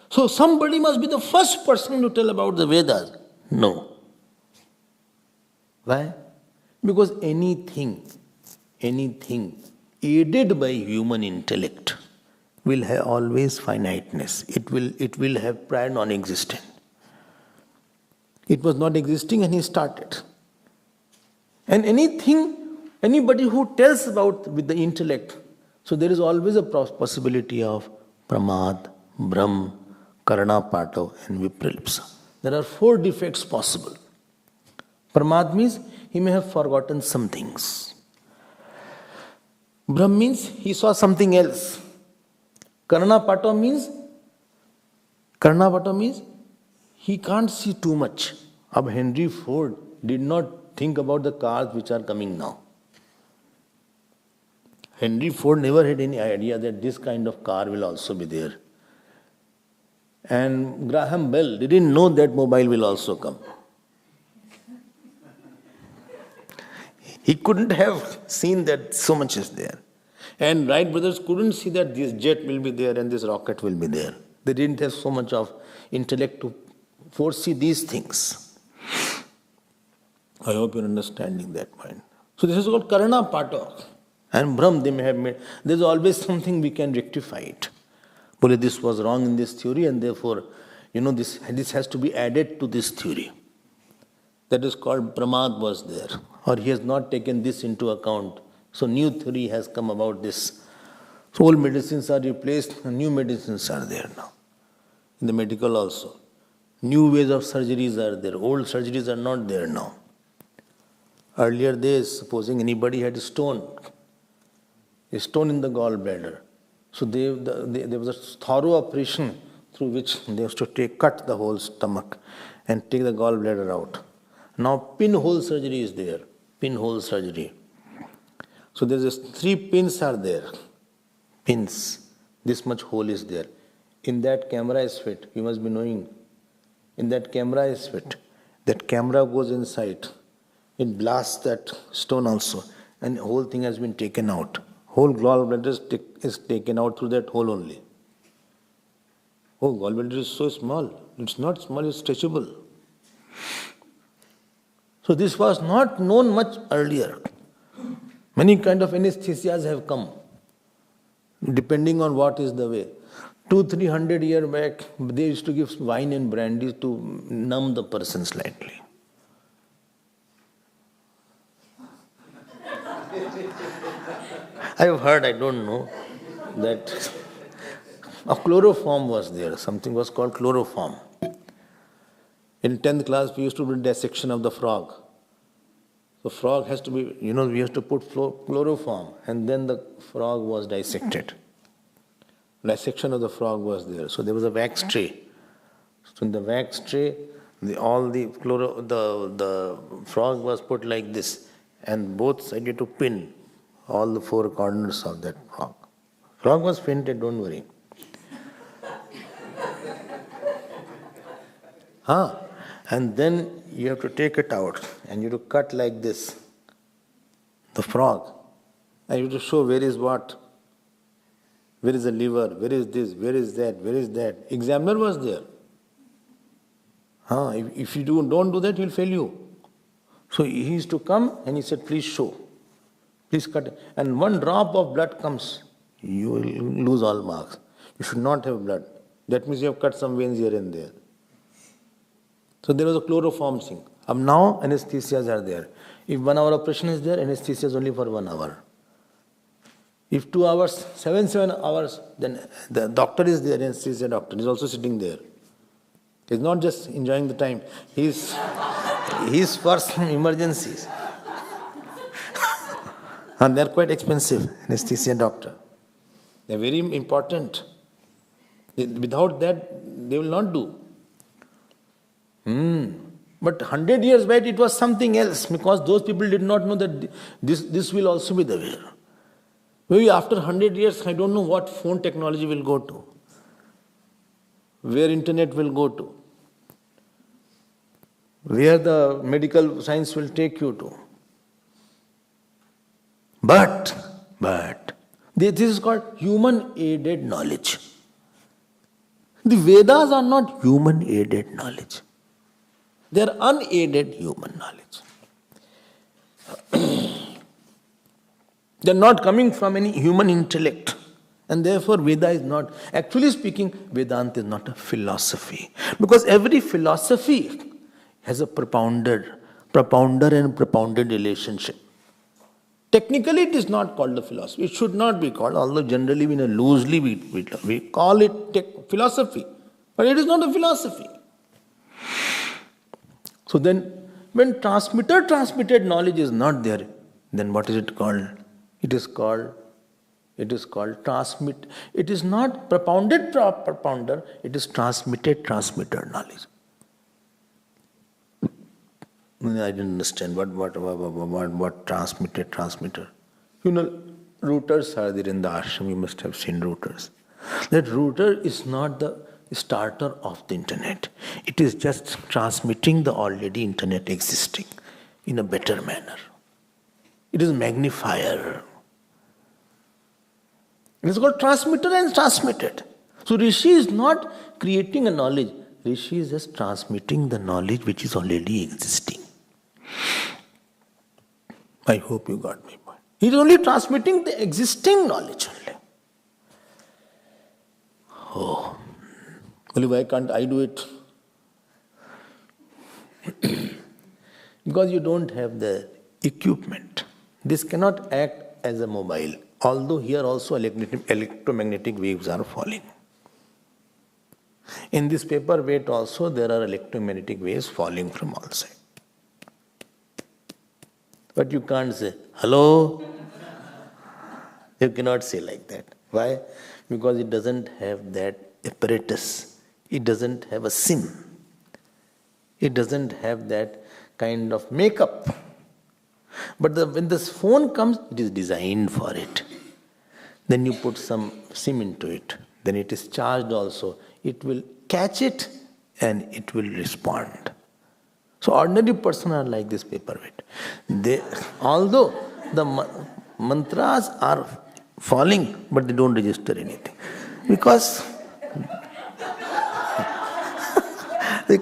So somebody must be the first person to tell about the Vedas. No. Why? Because anything aided by human intellect will have always finiteness. It will have prior non-existent. It was not existing and he started. And anybody who tells about with the intellect, so there is always a possibility of pramad, brahm, karana pato and vipralipsa. There are 4 defects possible. Pramad means he may have forgotten some things. Brahm means he saw something else. Karana pato means he can't see too much. Ab Henry Ford did not think about the cars which are coming now. Henry Ford never had any idea that this kind of car will also be there. And Graham Bell didn't know that mobile will also come. He couldn't have seen that so much is there. And Wright brothers couldn't see that this jet will be there and this rocket will be there. They didn't have so much of intellect to foresee these things. I hope you're understanding that point. So this is called Karana Pato. And Brahm, they may have made, there's always something we can rectify it. But this was wrong in this theory and therefore, this has to be added to this theory. That is called Pramad was there. Or he has not taken this into account. So new theory has come about this. So old medicines are replaced and new medicines are there now. In the medical also. New ways of surgeries are there. Old surgeries are not there now. Earlier days, supposing anybody had a stone in the gallbladder. So there was a thorough operation through which they used to cut the whole stomach and take the gallbladder out. Now pinhole surgery is there. Pinhole surgery. So there is 3 pins are there. Pins. This much hole is there. In that camera is fit. You must be knowing. In that camera is fit. That camera goes inside. It blasts that stone also. And the whole thing has been taken out. Whole gallbladder is taken out through that hole only. Oh, gallbladder is so small. It's not small, it's stretchable. So this was not known much earlier. Many kind of anesthesias have come, depending on what is the way. 200-300 years back, they used to give wine and brandy to numb the person slightly. I have heard, I don't know, that a chloroform was there. Something was called chloroform. In 10th class, we used to do dissection of the frog. The frog has to be, we have to put chloroform, and then the frog was dissected. Dissection of the frog was there. So there was a wax tray. So in the wax tray, the frog was put like this, and both sides you had to pin all the four corners of that frog. Frog was fainted, don't worry. And then you have to take it out, and you have to cut like this, the frog. And you have to show where is what. Where is the liver? Where is this? Where is that? Where is that? Examiner was there. If you don't do that, he'll fail you. So he used to come and he said, please show. Please cut it. And one drop of blood comes, you will lose all marks. You should not have blood. That means you have cut some veins here and there. So there was a chloroform thing. Now anesthesias are there. If 1 hour operation is there, anesthesia is only for 1 hour. If 2 hours, 7 hours, then the doctor is there, anesthesia doctor is also sitting there. He's not just enjoying the time. He's for some emergencies. And they're quite expensive, anesthesia doctor. They're very important. Without that, they will not do. But 100 years back, it was something else, because those people did not know that this will also be the way. Maybe after 100 years, I don't know what phone technology will go to, where internet will go to, where the medical science will take you to. But, this is called human-aided knowledge. The Vedas are not human-aided knowledge. They are unaided human knowledge. They are not coming from any human intellect. And therefore Veda is not, actually speaking, Vedanta is not a philosophy. Because every philosophy has a propounder and propounded relationship. Technically it is not called a philosophy. It should not be called, although generally loosely we call it philosophy. But it is not a philosophy. So then, when transmitted knowledge is not there, then what is it called? It is called transmit. It is not propounder, it is transmitter knowledge. I didn't understand what transmitter. Routers are there in the ashram, you must have seen routers. That router is not the starter of the internet. It is just transmitting the already internet existing in a better manner. It is magnifier. It is called transmitter and transmitted. So Rishi is not creating a knowledge. Rishi is just transmitting the knowledge which is already existing. I hope you got my point. He is only transmitting the existing knowledge only. Oh. Only why can't I do it? Because you don't have the equipment. This cannot act as a mobile. Although here also electromagnetic waves are falling. In this paperweight also there are electromagnetic waves falling from all sides. But you can't say, hello? You cannot say like that. Why? Because it doesn't have that apparatus. It doesn't have a SIM. It doesn't have that kind of makeup. But when this phone comes, it is designed for it. Then you put some SIM into it. Then it is charged also. It will catch it and it will respond. So ordinary person are like this paperweight. Although the mantras are falling, but they don't register anything. Because they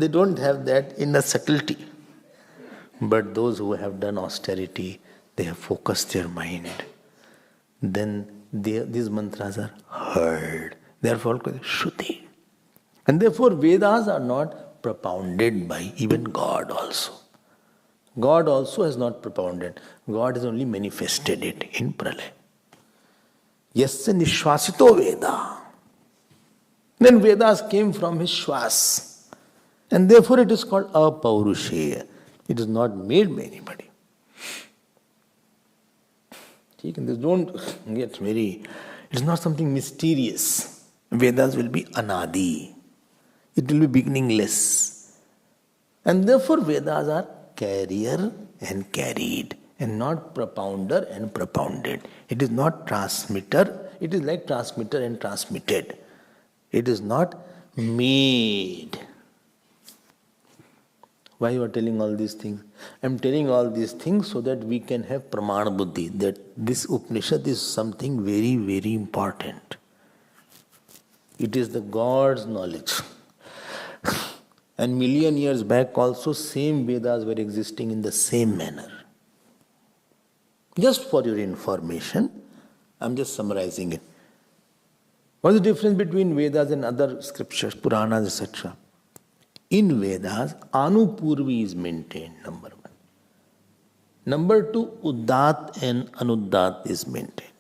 don't have that inner subtlety. But those who have done austerity, they have focused their mind. Then these mantras are heard. They are called Shruti. And therefore Vedas are not propounded by even God also. God also has not propounded. God has only manifested it in Pralaya. Yasya nishwasito Veda. Then Vedas came from his Shwas. And therefore it is called Apaurusheya. It is not made by anybody. Don't get very... It is not something mysterious. Vedas will be anadi. It will be beginningless. And therefore Vedas are carrier and carried, and not propounder and propounded. It is not transmitter. It is like transmitter and transmitted. It is not made. Why you are telling all these things? I am telling all these things so that we can have pramana buddhi, that this Upanishad is something very, very important. It is the God's knowledge. And million years back also same Vedas were existing in the same manner. Just for your information, I am just summarizing it. What is the difference between Vedas and other scriptures, Puranas, etc.? In Vedas, Anupurvi is maintained, number one. Number two, Uddat and Anuddat is maintained.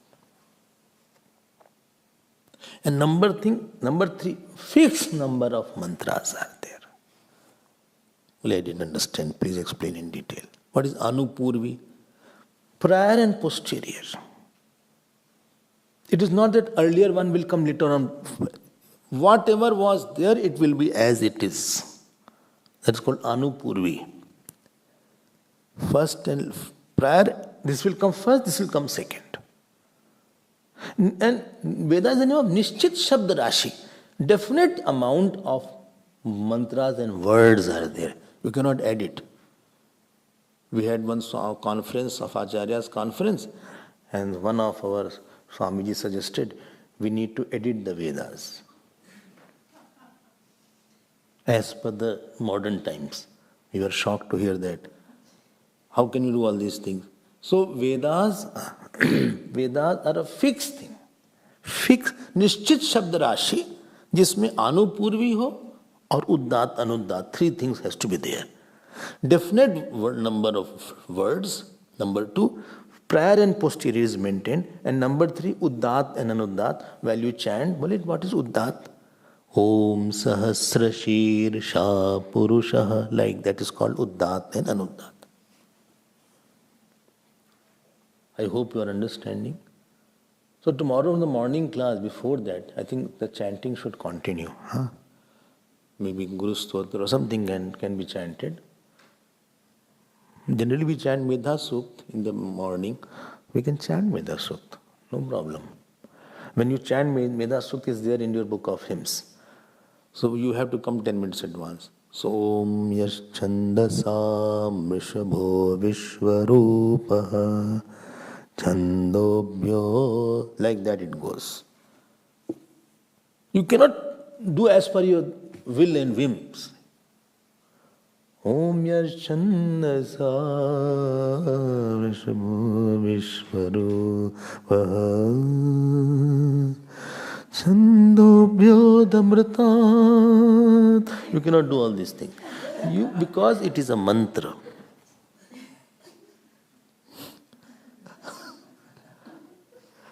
And number three, fixed number of mantras are there. Well, I didn't understand. Please explain in detail. What is Anupurvi? Prior and posterior. It is not that earlier one will come later on. Whatever was there, it will be as it is. That's called Anupurvi. First and prior, this will come first, this will come second. And Veda is the name of Nishchit Shabd Rashi. Definite amount of mantras and words are there. You cannot add it. We had one conference of Acharya's conference, and one of our Swamiji suggested we need to edit the Vedas as per the modern times. We were shocked to hear that. How can you do all these things? So Vedas are a fixed thing. Fixed, Nishchit Shabd Rashi, जिसमें Anupurvi हो और Uddat Anuddat, three things has to be there. Definite number of words. Number two, prior and posterior is maintained. And number three, Uddat and Anuddat. While you chant, what is Uddat? Om Sahasra Shirsha Purushaha. Like that is called Uddat and Anuddat. I hope you are understanding. So tomorrow in the morning class, before that, I think the chanting should continue. Maybe Guru Stotra or something can be chanted. Generally we chant Medha Sukt in the morning. We can chant Medha Sukt, no problem. When you chant Medha Sukt is there in your book of hymns. So you have to come 10 minutes advance. So Om Yash Chandasam Rishabho Vishwarupaha Chandobhyo. Like that it goes. You cannot do as per your will and whims. Om Yash Chandasam Rishabho Vishwarupaha Chandobhyo Damratat. You cannot do all these things. Because it is a mantra.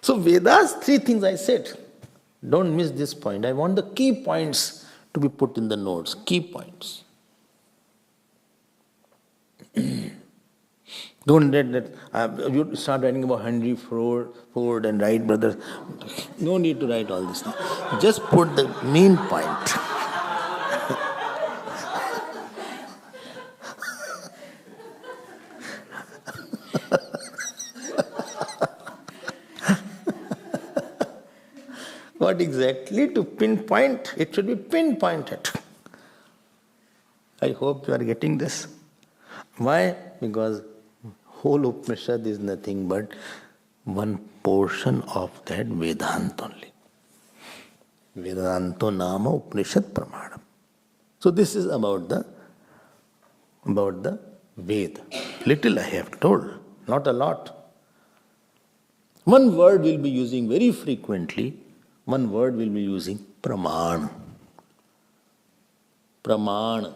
So Vedas, three things I said. Don't miss this point. I want the key points to be put in the notes. Key points. Don't let that. You start writing about Henry Ford and Wright brothers. No need to write all this. Just put the main point. What exactly to pinpoint? It should be pinpointed. I hope you are getting this. Why? Because whole Upanishad is nothing but one portion of that Vedanta only. Vedanto Nama Upanishad Pramanam. So this is about the Ved. Little I have told, not a lot. One word we'll be using very frequently, one word we'll be using praman. Praman.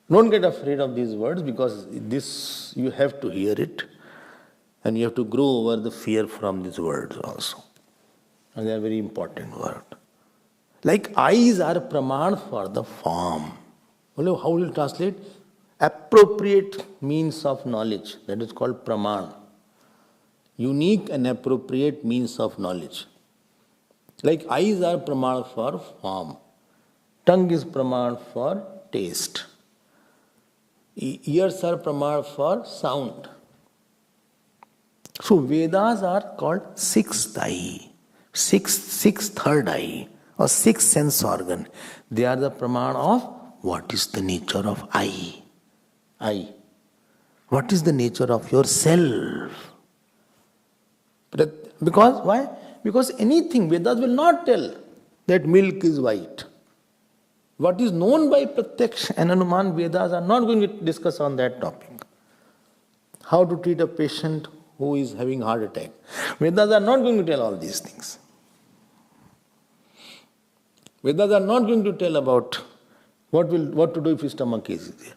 Don't get afraid of these words because this you have to hear it and you have to grow over the fear from these words also. And they are very important words. Like eyes are praman for the form. How will you translate? Appropriate means of knowledge. That is called praman. Unique and appropriate means of knowledge. Like eyes are praman for form. Tongue is praman for taste. Ears are praman for sound. So Vedas are called sixth eye, sixth third eye, or sixth sense organ. They are the praman of what is the nature of I. I. What is the nature of yourself? Because why? Because anything, Vedas will not tell that milk is white. What is known by Pratyaksh and Anuman, Vedas are not going to discuss on that topic. How to treat a patient who is having heart attack. Vedas are not going to tell all these things. Vedas are not going to tell about what to do if his stomach is there.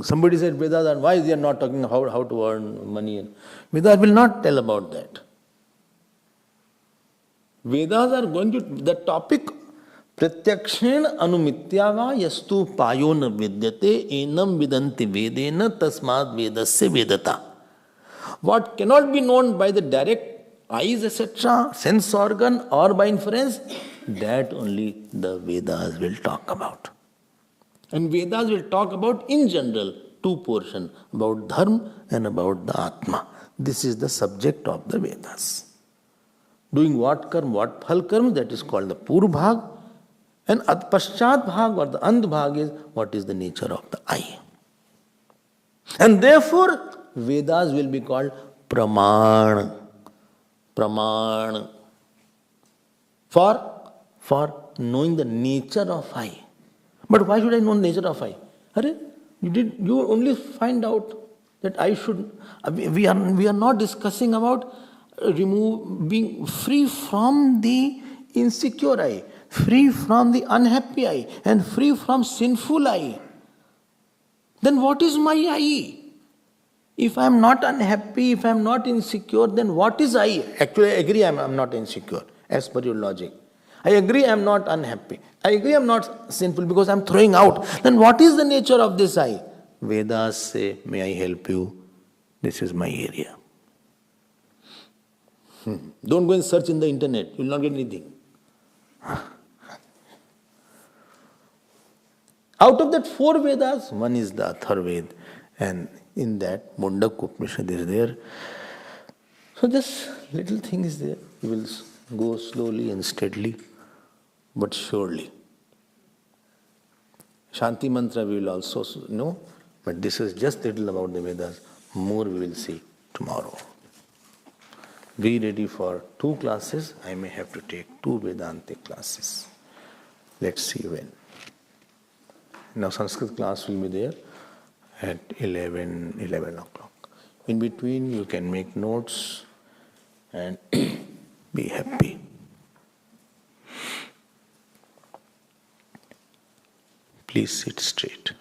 Somebody said Vedas are why they are not talking how to earn money. Vedas will not tell about that. Vedas are going to, the topic Pratyakshen anumityava yastu payo na vidyate enam vidanti vedena tasmad vedasya vedata. What cannot be known by the direct eyes, etc., sense organ or by inference, that only the Vedas will talk about. And Vedas will talk about, in general, two portions, about Dharma and about the Atma. This is the subject of the Vedas. Doing what karma, what phal karma, that is called the Purva Bhag. And Paschat Bhag or the And Bhag is what is the nature of the I. And therefore, Vedas will be called Praman. Praman. For knowing the nature of I. But why should I know the nature of I? You only find out that I should. We are not discussing about being free from the insecure I, free from the unhappy I, and free from sinful I. Then what is my I? If I am not unhappy, if I am not insecure, then what is I? Actually, I agree I am not insecure, as per your logic. I agree I am not unhappy. I agree I am not sinful because I am throwing out. Then what is the nature of this I? Vedas say, may I help you? This is my area. Don't go and search in the internet. You will not get anything. Out of that 4 Vedas, one is the Atharvaved. And in that, Mundaka Upanishad is there. So this little thing is there. You will go slowly and steadily, but surely. Shanti Mantra we will also know, but this is just little about the Vedas. More we will see tomorrow. Be ready for 2 classes. I may have to take 2 Vedantic classes. Let's see when. Now Sanskrit class will be there at 11 o'clock. In between you can make notes and be happy. Please sit straight.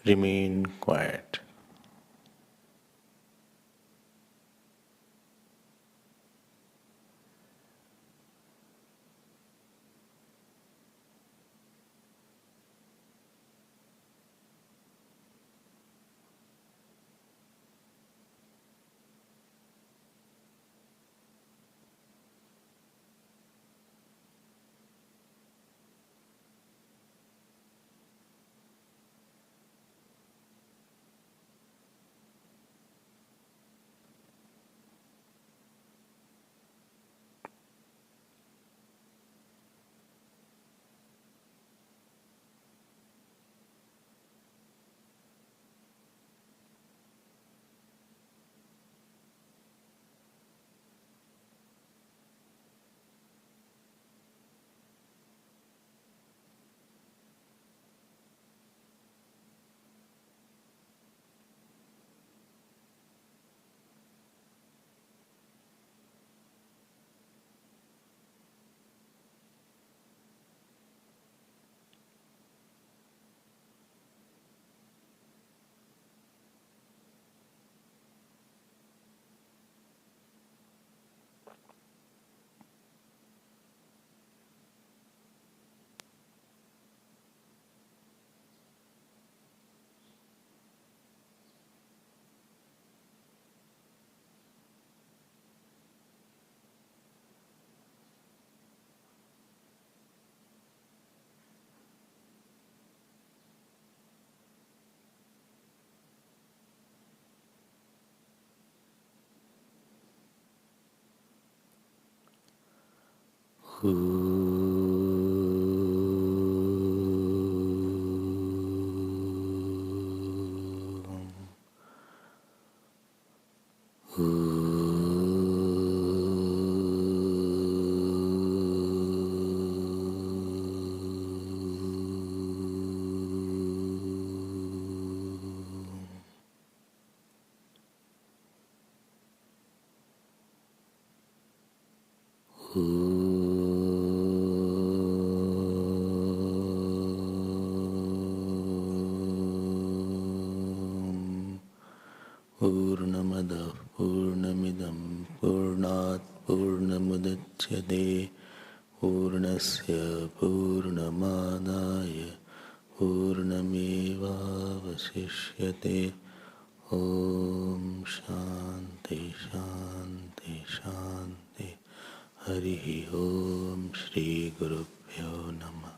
Remain quiet. Purnamada Purnamidam Purnat Purnamudachyate Purnasya Purnamadaya Purnameva Vasishyate Om Shanti Shanti Shanti Harihi Om Shri Gurubhyo Namah.